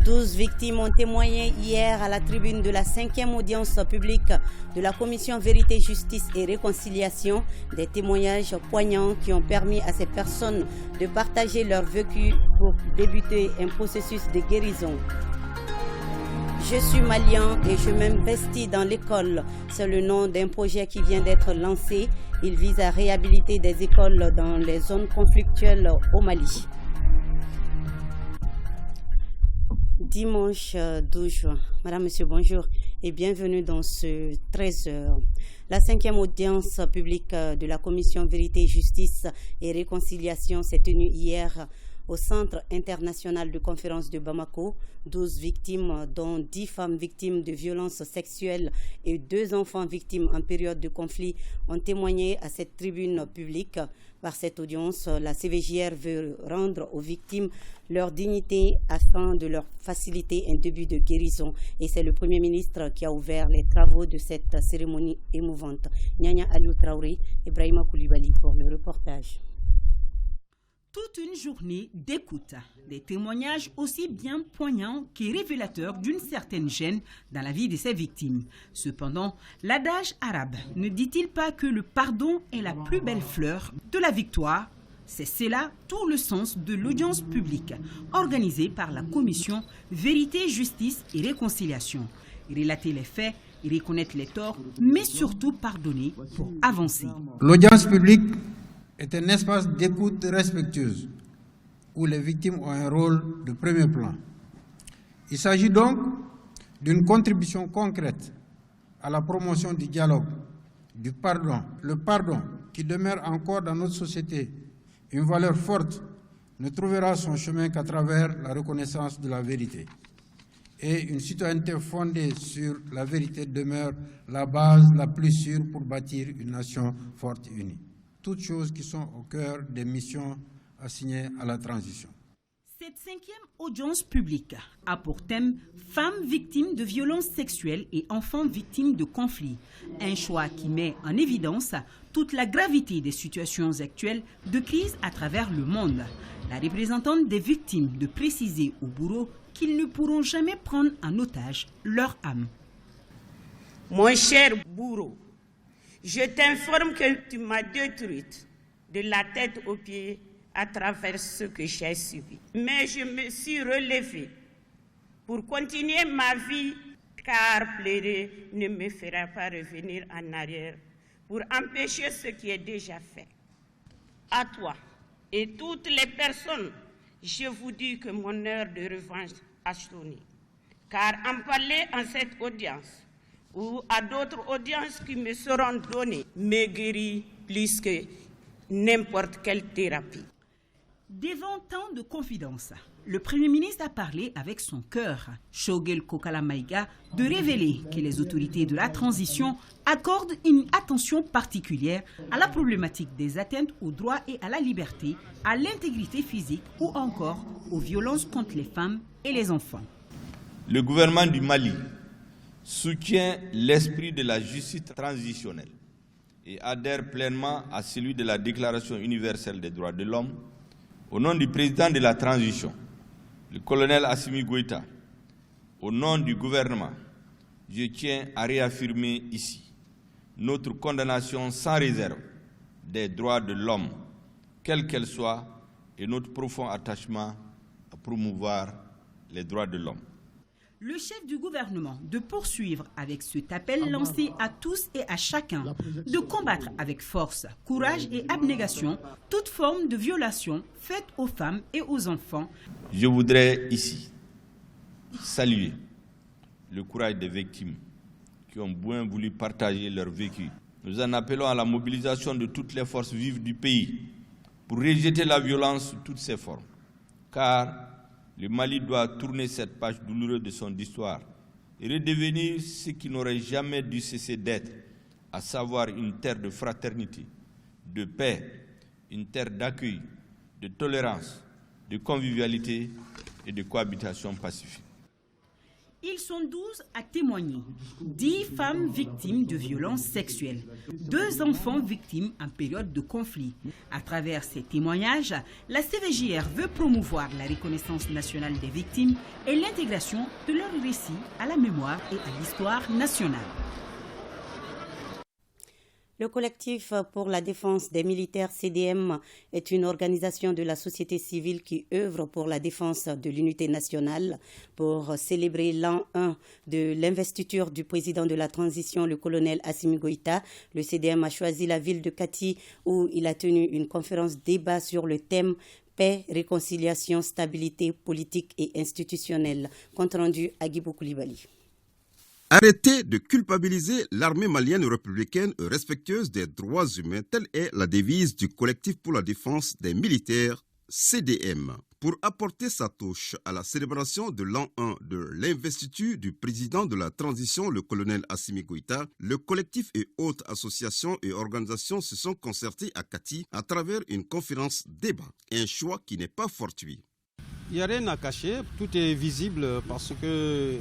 12 victimes ont témoigné hier à la tribune de la 5e audience publique de la Commission Vérité, Justice et Réconciliation. Des témoignages poignants qui ont permis à ces personnes de partager leur vécu pour débuter un processus de guérison. Je suis malien et je m'investis dans l'école. C'est le nom d'un projet qui vient d'être lancé. Il vise à réhabiliter des écoles dans les zones conflictuelles au Mali. Dimanche 12 juin. Madame, Monsieur, bonjour et bienvenue dans ce 13h. La 5e audience publique de la Commission Vérité, Justice et Réconciliation s'est tenue hier au Centre international de conférence de Bamako. 12 victimes, dont 10 femmes victimes de violences sexuelles et 2 enfants victimes en période de conflit, ont témoigné à cette tribune publique. Par cette audience, la CVJR veut rendre aux victimes leur dignité afin de leur faciliter un début de guérison. Et c'est le Premier ministre qui a ouvert les travaux de cette cérémonie émouvante. Nyanya Aliou Traoré, Ibrahima Koulibaly pour le reportage. Toute une journée d'écoute, des témoignages aussi bien poignants que révélateurs d'une certaine gêne dans la vie de ces victimes. Cependant, l'adage arabe ne dit-il pas que le pardon est la plus belle fleur de la victoire? C'est là tout le sens de l'audience publique organisée par la Commission Vérité, Justice et Réconciliation. Relater les faits, reconnaître les torts, mais surtout pardonner pour avancer. L'audience publique est un espace d'écoute respectueuse où les victimes ont un rôle de premier plan. Il s'agit donc d'une contribution concrète à la promotion du dialogue, du pardon. Le pardon, qui demeure encore dans notre société une valeur forte, ne trouvera son chemin qu'à travers la reconnaissance de la vérité. Et une citoyenneté fondée sur la vérité demeure la base la plus sûre pour bâtir une nation forte et unie. Toutes choses qui sont au cœur des missions assignées à la transition. Cette 5e audience publique a pour thème « Femmes victimes de violences sexuelles et enfants victimes de conflits ». Un choix qui met en évidence toute la gravité des situations actuelles de crise à travers le monde. La représentante des victimes de préciser au bourreau qu'ils ne pourront jamais prendre en otage leur âme. Mon cher bourreau, je t'informe que tu m'as détruite de la tête aux pieds à travers ce que j'ai subi. Mais je me suis relevée pour continuer ma vie, car pleurer ne me fera pas revenir en arrière pour empêcher ce qui est déjà fait. À toi et toutes les personnes, je vous dis que mon heure de revanche a sonné. Car en parler en cette audience, ou à d'autres audiences qui me seront données, me guérit plus que n'importe quelle thérapie. Devant tant de confidences, le Premier ministre a parlé avec son cœur, Shogel Kokala Maïga, de révéler que les autorités de la transition accordent une attention particulière à la problématique des atteintes aux droits et à la liberté, à l'intégrité physique ou encore aux violences contre les femmes et les enfants. Le gouvernement du Mali soutient l'esprit de la justice transitionnelle et adhère pleinement à celui de la Déclaration universelle des droits de l'homme. Au nom du président de la transition, le colonel Assimi Goïta, au nom du gouvernement, je tiens à réaffirmer ici notre condamnation sans réserve des droits de l'homme, quelle qu'elle soit, et notre profond attachement à promouvoir les droits de l'homme. Le chef du gouvernement de poursuivre avec cet appel lancé à tous et à chacun de combattre avec force, courage et abnégation toute forme de violation faite aux femmes et aux enfants. Je voudrais ici saluer le courage des victimes qui ont bien voulu partager leur vécu. Nous en appelons à la mobilisation de toutes les forces vives du pays pour rejeter la violence sous toutes ses formes, car le Mali doit tourner cette page douloureuse de son histoire et redevenir ce qui n'aurait jamais dû cesser d'être, à savoir une terre de fraternité, de paix, une terre d'accueil, de tolérance, de convivialité et de cohabitation pacifique. Ils sont 12 à témoigner. 10 femmes victimes de violences sexuelles. 2 enfants victimes en période de conflit. À travers ces témoignages, la CVJR veut promouvoir la reconnaissance nationale des victimes et l'intégration de leurs récits à la mémoire et à l'histoire nationale. Le collectif pour la défense des militaires CDM est une organisation de la société civile qui œuvre pour la défense de l'unité nationale. Pour célébrer l'an 1 de l'investiture du président de la transition, le colonel Assimi Goïta, le CDM a choisi la ville de Kati où il a tenu une conférence débat sur le thème paix, réconciliation, stabilité politique et institutionnelle. Compte rendu à Guibou Koulibaly. Arrêtez de culpabiliser l'armée malienne républicaine respectueuse des droits humains, telle est la devise du collectif pour la défense des militaires CDM. Pour apporter sa touche à la célébration de l'an 1 de l'investiture du président de la transition, le colonel Assimi Goïta, le collectif et autres associations et organisations se sont concertés à Kati à travers une conférence débat, un choix qui n'est pas fortuit. Il n'y a rien à cacher, tout est visible parce que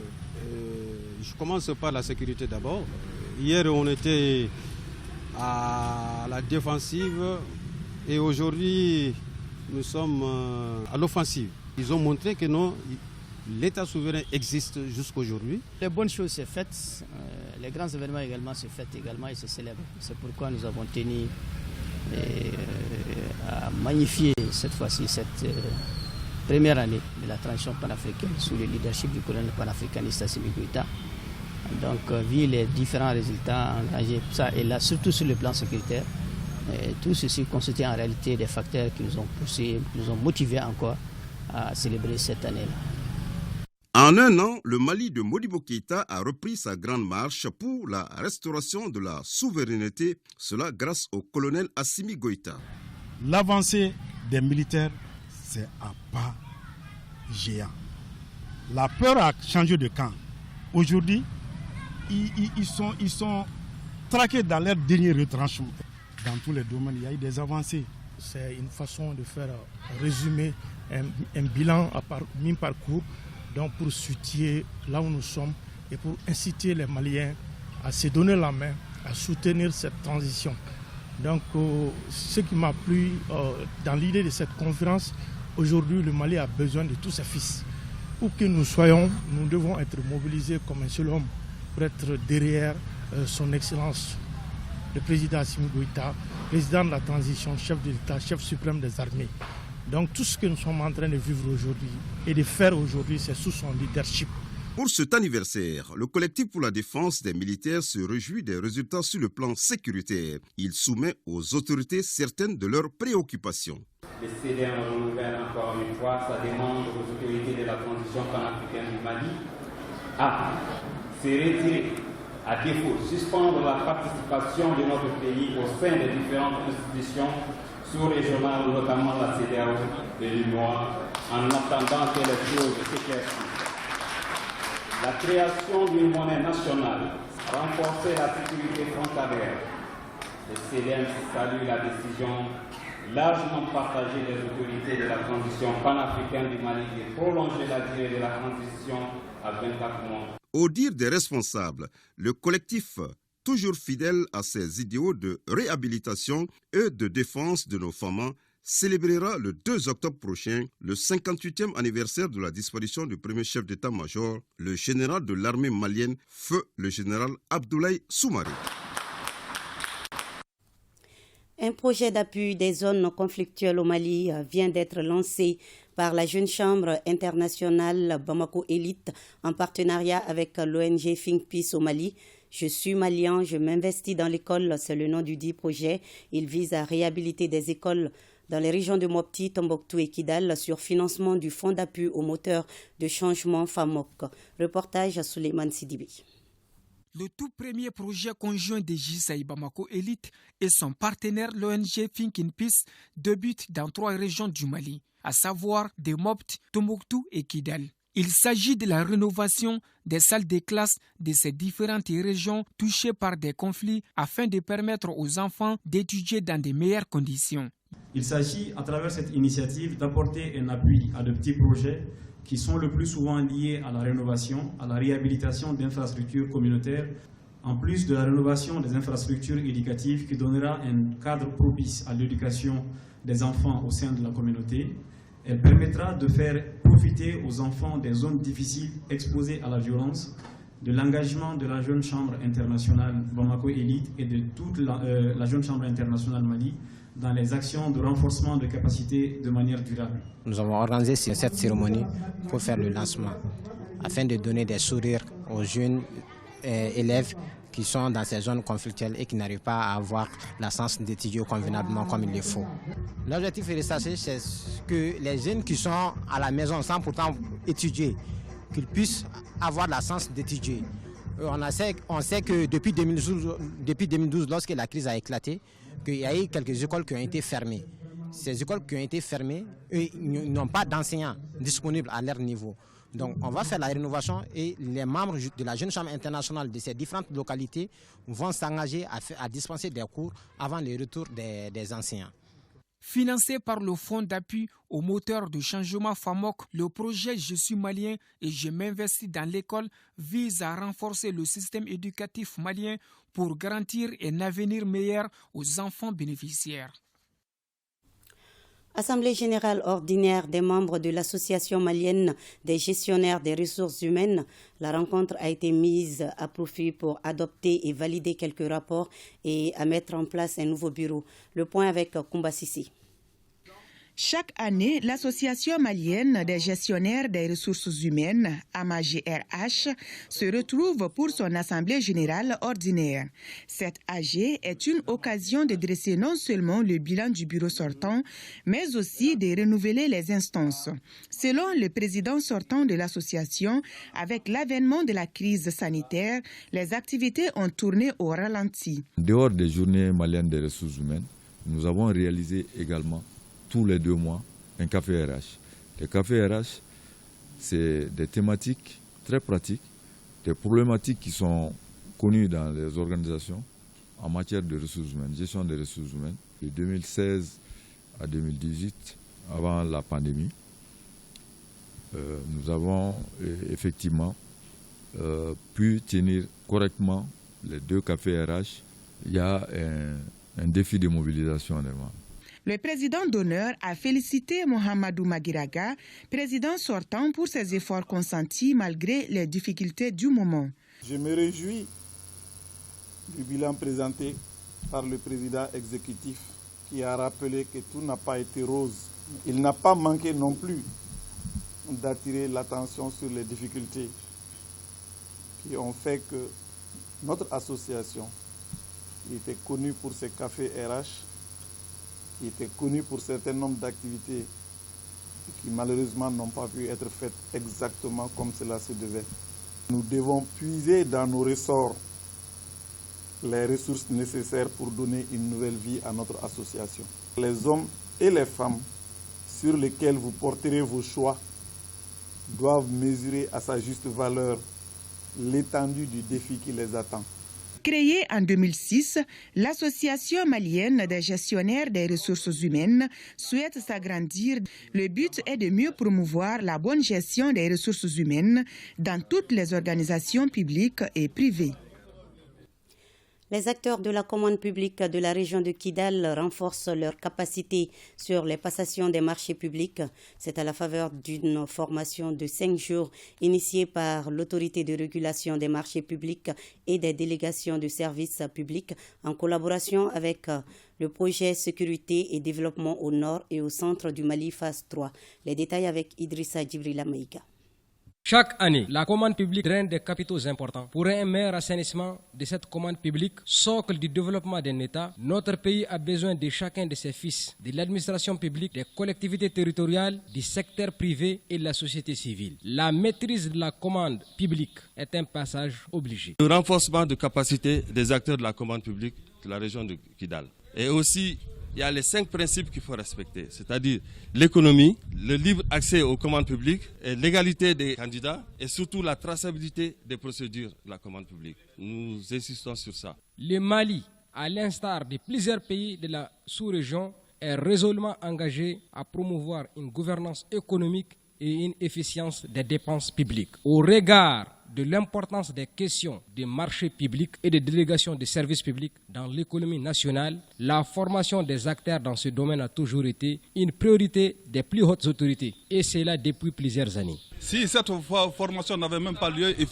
je commence par la sécurité d'abord. Hier, on était à la défensive et aujourd'hui, nous sommes à l'offensive. Ils ont montré que non, l'État souverain existe jusqu'aujourd'hui. Les bonnes choses se faites, les grands événements également se fêtent également et se célèbrent. C'est pourquoi nous avons tenu à magnifier cette fois-ci cette première année de la transition panafricaine sous le leadership du colonel panafricaniste Assimi Goïta. Donc, vu les différents résultats engagés, ça et là, surtout sur le plan sécuritaire, tout ceci constitue en réalité des facteurs qui nous ont poussés, qui nous ont motivés encore à célébrer cette année-là. En un an, le Mali de Modibo Keïta a repris sa grande marche pour la restauration de la souveraineté, cela grâce au colonel Assimi Goïta. L'avancée des militaires, c'est un pas géant. La peur a changé de camp. Aujourd'hui, ils sont traqués dans leur dernier retranchement. Dans tous les domaines, il y a eu des avancées. C'est une façon de faire résumer un bilan à mi-parcours, donc pour soutenir là où nous sommes et pour inciter les Maliens à se donner la main, à soutenir cette transition. Donc, ce qui m'a plu dans l'idée de cette conférence, aujourd'hui, le Mali a besoin de tous ses fils. Où que nous soyons, nous devons être mobilisés comme un seul homme pour être derrière son Excellence, le président Assimi Goïta, président de la transition, chef de l'État, chef suprême des armées. Donc tout ce que nous sommes en train de vivre aujourd'hui et de faire aujourd'hui, c'est sous son leadership. Pour cet anniversaire, le collectif pour la défense des militaires se réjouit des résultats sur le plan sécuritaire. Il soumet aux autorités certaines de leurs préoccupations. Le CDM renouvelle encore une fois sa demande aux autorités de la transition panafricaine du Mali à se retirer, à défaut, suspendre la participation de notre pays au sein des différentes institutions sous-régionales, notamment la CEDEAO et l'UMOA, en attendant que les choses s'éclaircissent. La création d'une monnaie nationale, renforcer la sécurité frontalière. Le CDM salue la décision largement partagée des autorités de la transition panafricaine du Mali de prolonger la durée de la transition à 24 mois. Au dire des responsables, le collectif, toujours fidèle à ses idéaux de réhabilitation et de défense de nos femmes, célébrera le 2 octobre prochain le 58e anniversaire de la disparition du premier chef d'état-major, le général de l'armée malienne, feu le général Abdoulaye Soumaré. Un projet d'appui des zones conflictuelles au Mali vient d'être lancé par la Jeune Chambre internationale Bamako Elite en partenariat avec l'ONG Think Peace au Mali. Je suis malien, je m'investis dans l'école, c'est le nom du dit projet. Il vise à réhabiliter des écoles dans les régions de Mopti, Tombouctou et Kidal sur financement du fonds d'appui aux moteurs de changement FAMOC. Reportage à Souleymane Sidibi. Le tout premier projet conjoint de JISAI Bamako Elite et son partenaire l'ONG Think in Peace débute dans 3 régions du Mali, à savoir de Mopti, Tombouctou et Kidal. Il s'agit de la rénovation des salles de classe de ces différentes régions touchées par des conflits afin de permettre aux enfants d'étudier dans de meilleures conditions. Il s'agit, à travers cette initiative, d'apporter un appui à de petits projets qui sont le plus souvent liés à la rénovation, à la réhabilitation d'infrastructures communautaires, en plus de la rénovation des infrastructures éducatives qui donnera un cadre propice à l'éducation des enfants au sein de la communauté. Elle permettra de faire profiter aux enfants des zones difficiles exposées à la violence, de l'engagement de la Jeune Chambre internationale Bamako Élite et de toute la Jeune Chambre internationale Mali dans les actions de renforcement de capacités de manière durable. Nous avons organisé cette cérémonie pour faire le lancement, afin de donner des sourires aux jeunes élèves qui sont dans ces zones conflictuelles et qui n'arrivent pas à avoir la chance d'étudier convenablement comme il le faut. L'objectif est de sachez, c'est que les jeunes qui sont à la maison sans pourtant étudier, qu'ils puissent avoir la chance d'étudier. On sait que depuis 2012, lorsque la crise a éclaté, qu'il y a eu quelques écoles qui ont été fermées. Ces écoles qui ont été fermées, ils n'ont pas d'enseignants disponibles à leur niveau. Donc on va faire la rénovation et les membres de la Jeune Chambre internationale de ces différentes localités vont s'engager à dispenser des cours avant le retour des enseignants. Financé par le Fonds d'appui au moteur de changement FAMOC, le projet Je suis malien et je m'investis dans l'école vise à renforcer le système éducatif malien pour garantir un avenir meilleur aux enfants bénéficiaires. Assemblée générale ordinaire des membres de l'Association malienne des gestionnaires des ressources humaines. La rencontre a été mise à profit pour adopter et valider quelques rapports et à mettre en place un nouveau bureau. Le point avec Koumba Sissi. Chaque année, l'Association malienne des gestionnaires des ressources humaines, AMAGRH, se retrouve pour son Assemblée générale ordinaire. Cette AG est une occasion de dresser non seulement le bilan du bureau sortant, mais aussi de renouveler les instances. Selon le président sortant de l'association, avec l'avènement de la crise sanitaire, les activités ont tourné au ralenti. En dehors des journées maliennes des ressources humaines, nous avons réalisé également tous les 2 mois, un café RH. Les cafés RH, c'est des thématiques très pratiques, des problématiques qui sont connues dans les organisations en matière de ressources humaines, gestion des ressources humaines. De 2016 à 2018, avant la pandémie, nous avons effectivement pu tenir correctement les 2 cafés RH. Il y a un défi de mobilisation également. Le président d'honneur a félicité Mohamedou Magiraga, président sortant, pour ses efforts consentis malgré les difficultés du moment. Je me réjouis du bilan présenté par le président exécutif qui a rappelé que tout n'a pas été rose. Il n'a pas manqué non plus d'attirer l'attention sur les difficultés qui ont fait que notre association, qui était connue pour ses cafés RH, qui était connu pour un certain nombre d'activités qui malheureusement n'ont pas pu être faites exactement comme cela se devait. Nous devons puiser dans nos ressorts les ressources nécessaires pour donner une nouvelle vie à notre association. Les hommes et les femmes sur lesquels vous porterez vos choix doivent mesurer à sa juste valeur l'étendue du défi qui les attend. Créée en 2006, l'Association malienne des gestionnaires des ressources humaines souhaite s'agrandir. Le but est de mieux promouvoir la bonne gestion des ressources humaines dans toutes les organisations publiques et privées. Les acteurs de la commande publique de la région de Kidal renforcent leur capacité sur les passations des marchés publics. C'est à la faveur d'une formation de 5 jours initiée par l'autorité de régulation des marchés publics et des délégations de services publics en collaboration avec le projet Sécurité et Développement au nord et au centre du Mali phase 3. Les détails avec Idrissa Djibrila Maïga. Chaque année, la commande publique draine des capitaux importants. Pour un meilleur assainissement de cette commande publique, socle du développement d'un État, notre pays a besoin de chacun de ses fils, de l'administration publique, des collectivités territoriales, du secteur privé et de la société civile. La maîtrise de la commande publique est un passage obligé. Le renforcement de capacité des acteurs de la commande publique de la région de Kidal et aussi il y a les 5 principes qu'il faut respecter, c'est-à-dire l'économie, le libre accès aux commandes publiques, l'égalité des candidats et surtout la traçabilité des procédures de la commande publique. Nous insistons sur ça. Le Mali, à l'instar de plusieurs pays de la sous-région, est résolument engagé à promouvoir une gouvernance économique et une efficience des dépenses publiques. Au regard de l'importance des questions des marchés publics et des délégations de services publics dans l'économie nationale, la formation des acteurs dans ce domaine a toujours été une priorité des plus hautes autorités, et c'est là depuis plusieurs années. Si cette formation n'avait même pas lieu, il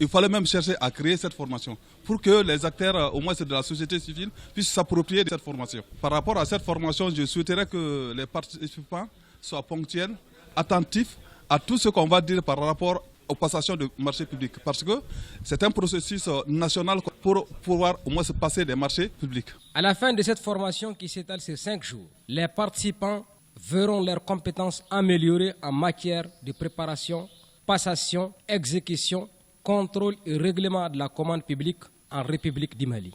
fallait même chercher à créer cette formation pour que les acteurs, au moins de la société civile, puissent s'approprier de cette formation. Par rapport à cette formation, je souhaiterais que les participants soient ponctuels, attentifs à tout ce qu'on va dire par rapport aux passations de marchés publics, parce que c'est un processus national pour pouvoir au moins se passer des marchés publics. À la fin de cette formation qui s'étale sur 5 jours, les participants verront leurs compétences améliorées en matière de préparation, passation, exécution, contrôle et règlement de la commande publique en République du Mali.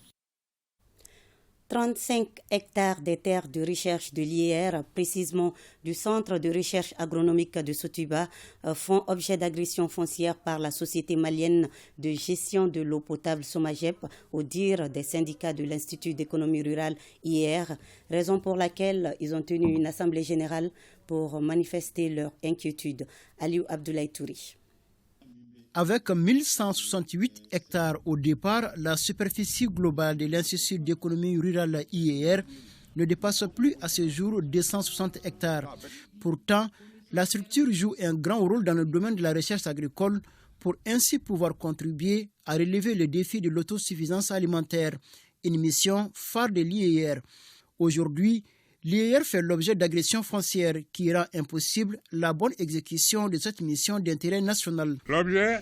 35 hectares de terres de recherche de l'IR, précisément du Centre de recherche agronomique de Sotuba, font objet d'agression foncière par la société malienne de gestion de l'eau potable Somagep, au dire des syndicats de l'Institut d'économie rurale IR, raison pour laquelle ils ont tenu une assemblée générale pour manifester leur inquiétude. Aliou Abdoulaye Touri. Avec 1168 hectares au départ, la superficie globale de l'Institut d'économie rurale IER ne dépasse plus à ce jour 260 hectares. Pourtant, la structure joue un grand rôle dans le domaine de la recherche agricole pour ainsi pouvoir contribuer à relever le défi de l'autosuffisance alimentaire, une mission phare de l'IER. Aujourd'hui, l'IER fait l'objet d'agressions foncières qui rend impossible la bonne exécution de cette mission d'intérêt national. L'objet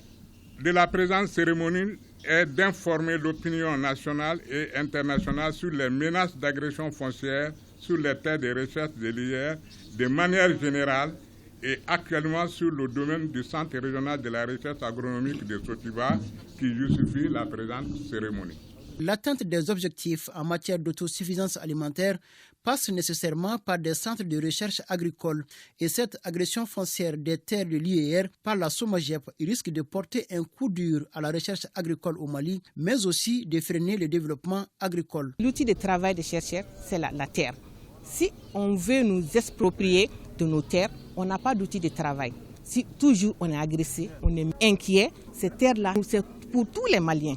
de la présente cérémonie est d'informer l'opinion nationale et internationale sur les menaces d'agression foncière sur les terres de recherche de l'IER de manière générale et actuellement sur le domaine du Centre régional de la recherche agronomique de Sotuba qui justifie la présente cérémonie. L'atteinte des objectifs en matière d'autosuffisance alimentaire passe nécessairement par des centres de recherche agricole et cette agression foncière des terres de l'IER par la Somagep risque de porter un coup dur à la recherche agricole au Mali, mais aussi de freiner le développement agricole. L'outil de travail des chercheurs, c'est la terre. Si on veut nous exproprier de nos terres, on n'a pas d'outil de travail. Si toujours on est agressé, on est inquiet, ces terres-là, c'est pour tous les Maliens,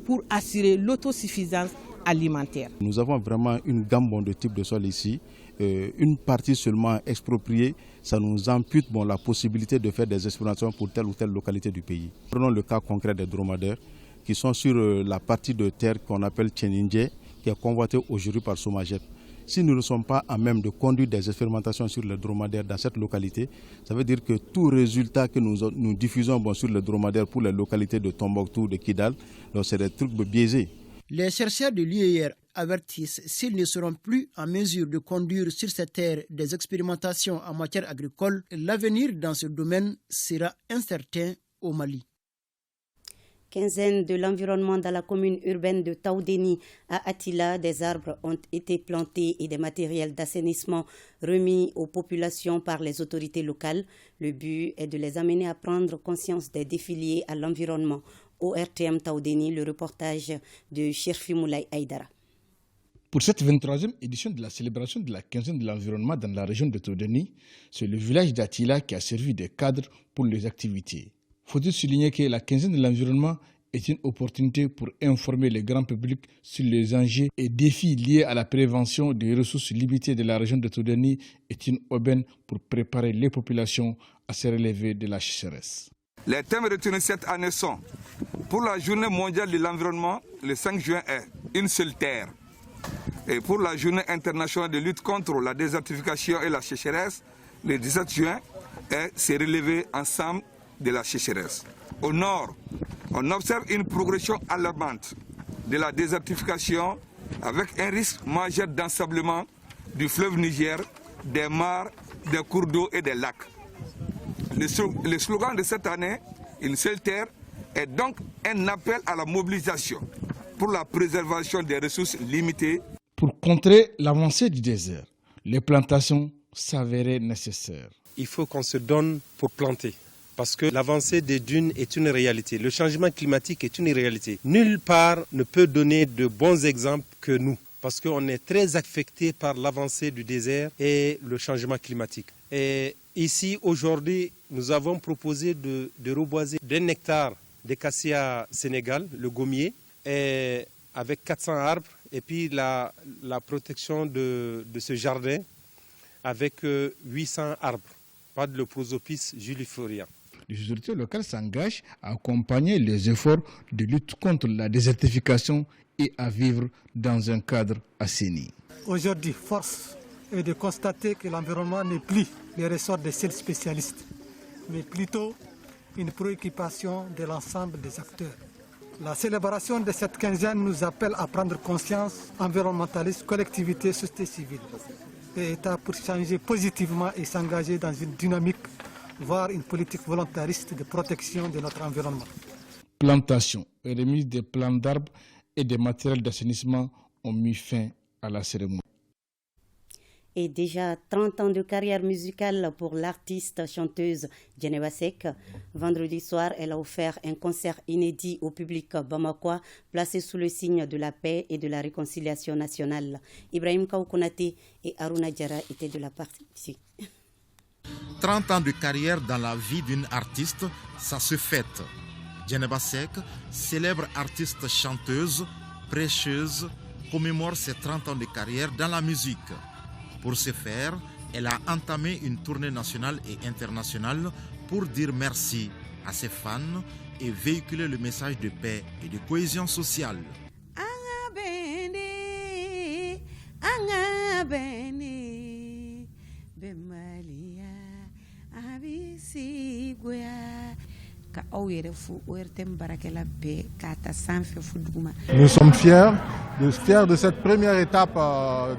pour assurer l'autosuffisance alimentaire. Nous avons vraiment une gamme de types de sols ici. Une partie seulement expropriée, ça nous ampute la possibilité de faire des explorations pour telle ou telle localité du pays. Prenons le cas concret des dromadaires qui sont sur la partie de terre qu'on appelle Tchénindje, qui est convoitée aujourd'hui par Somagep. Si nous ne sommes pas à même de conduire des expérimentations sur les dromadaires dans cette localité, ça veut dire que tout résultat que nous diffusons sur les dromadaires pour les localités de Tombouctou, de Kidal, c'est des trucs biaisés. Les chercheurs de l'IER avertissent s'ils ne seront plus en mesure de conduire sur ces terres des expérimentations en matière agricole, l'avenir dans ce domaine sera incertain au Mali. Quinzaine de l'environnement dans la commune urbaine de Taoudéni à Attila, des arbres ont été plantés et des matériels d'assainissement remis aux populations par les autorités locales. Le but est de les amener à prendre conscience des défis liés à l'environnement. Au RTM Taoudéni, le reportage de Chirfi Moulay Aïdara. Pour cette 23e édition de la célébration de la quinzaine de l'environnement dans la région de Taoudéni, c'est le village d'Attila qui a servi de cadre pour les activités. Faut-il souligner que la quinzaine de l'environnement est une opportunité pour informer le grand public sur les enjeux et défis liés à la prévention des ressources limitées de la région de Taoudéni est une aubaine pour préparer les populations à se relever de la sécheresse. Les thèmes retenus cette année sont, pour la journée mondiale de l'environnement, le 5 juin est une seule terre. Et pour la journée internationale de lutte contre la désertification et la sécheresse, le 17 juin est se relever ensemble de la sécheresse. Au nord, on observe une progression alarmante de la désertification avec un risque majeur d'ensablement du fleuve Niger, des mares, des cours d'eau et des lacs. Le slogan de cette année, une seule terre, est donc un appel à la mobilisation pour la préservation des ressources limitées. Pour contrer l'avancée du désert, les plantations s'avéraient nécessaires. Il faut qu'on se donne pour planter. Parce que l'avancée des dunes est une réalité. Le changement climatique est une réalité. Nulle part ne peut donner de bons exemples que nous. Parce qu'on est très affecté par l'avancée du désert et le changement climatique. Et ici, aujourd'hui, nous avons proposé de reboiser 1 hectare de cassia Sénégal, le gommier, et avec 400 arbres, et puis la protection de ce jardin avec 800 arbres, pas de le prosopis julifolia. Les autorités locales s'engagent à accompagner les efforts de lutte contre la désertification et à vivre dans un cadre assaini. Aujourd'hui, force est de constater que l'environnement n'est plus le ressort des seuls spécialistes, mais plutôt une préoccupation de l'ensemble des acteurs. La célébration de cette quinzaine nous appelle à prendre conscience, environnementalistes, collectivités, société civile et État, pour changer positivement et s'engager dans une dynamique, voire une politique volontariste de protection de notre environnement. Plantation et remise des plants d'arbres et des matériels d'assainissement ont mis fin à la cérémonie. Et déjà 30 ans de carrière musicale pour l'artiste chanteuse Djeneba Seck. Vendredi soir, elle a offert un concert inédit au public bamakois, placé sous le signe de la paix et de la réconciliation nationale. Ibrahim Kaoukonate et Aruna Diarra étaient de la partie. 30 ans de carrière dans la vie d'une artiste, ça se fête. Djeneba Seck, célèbre artiste chanteuse, prêcheuse, commémore ses 30 ans de carrière dans la musique. Pour ce faire, elle a entamé une tournée nationale et internationale pour dire merci à ses fans et véhiculer le message de paix et de cohésion sociale. Nous sommes fiers de cette première étape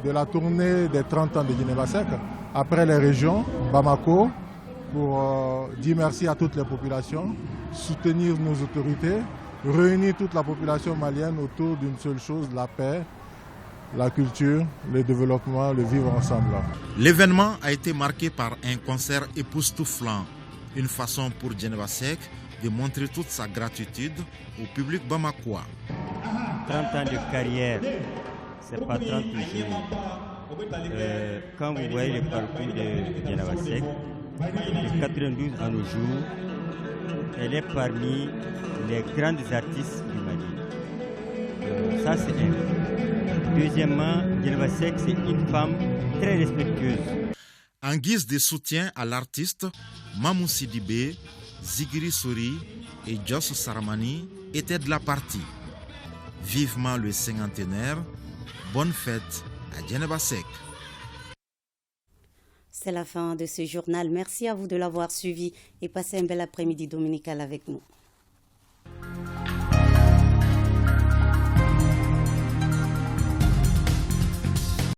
de la tournée des 30 ans de Djeneba Seck, après les régions, Bamako, pour dire merci à toutes les populations, soutenir nos autorités, réunir toute la population malienne autour d'une seule chose, la paix, la culture, le développement, le vivre ensemble. L'événement a été marqué par un concert époustouflant, une façon pour Djeneba Seck de montrer toute sa gratitude au public bamakois. 30 ans de carrière, c'est pas 30 jours. Quand vous voyez le parcours de Djeneba Seck, de 92 à nos jours, elle est parmi les grandes artistes du Mali. Ça, c'est un. Deuxièmement, Djeneba Seck, c'est une femme très respectueuse. En guise de soutien à l'artiste, Mamou Sidibé, Zigiri Sori et Joss Saramani étaient de la partie. Vivement le cinquantenaire, bonne fête à Djeneba Seck. C'est la fin de ce journal. Merci à vous de l'avoir suivi et passez un bel après-midi dominical avec nous.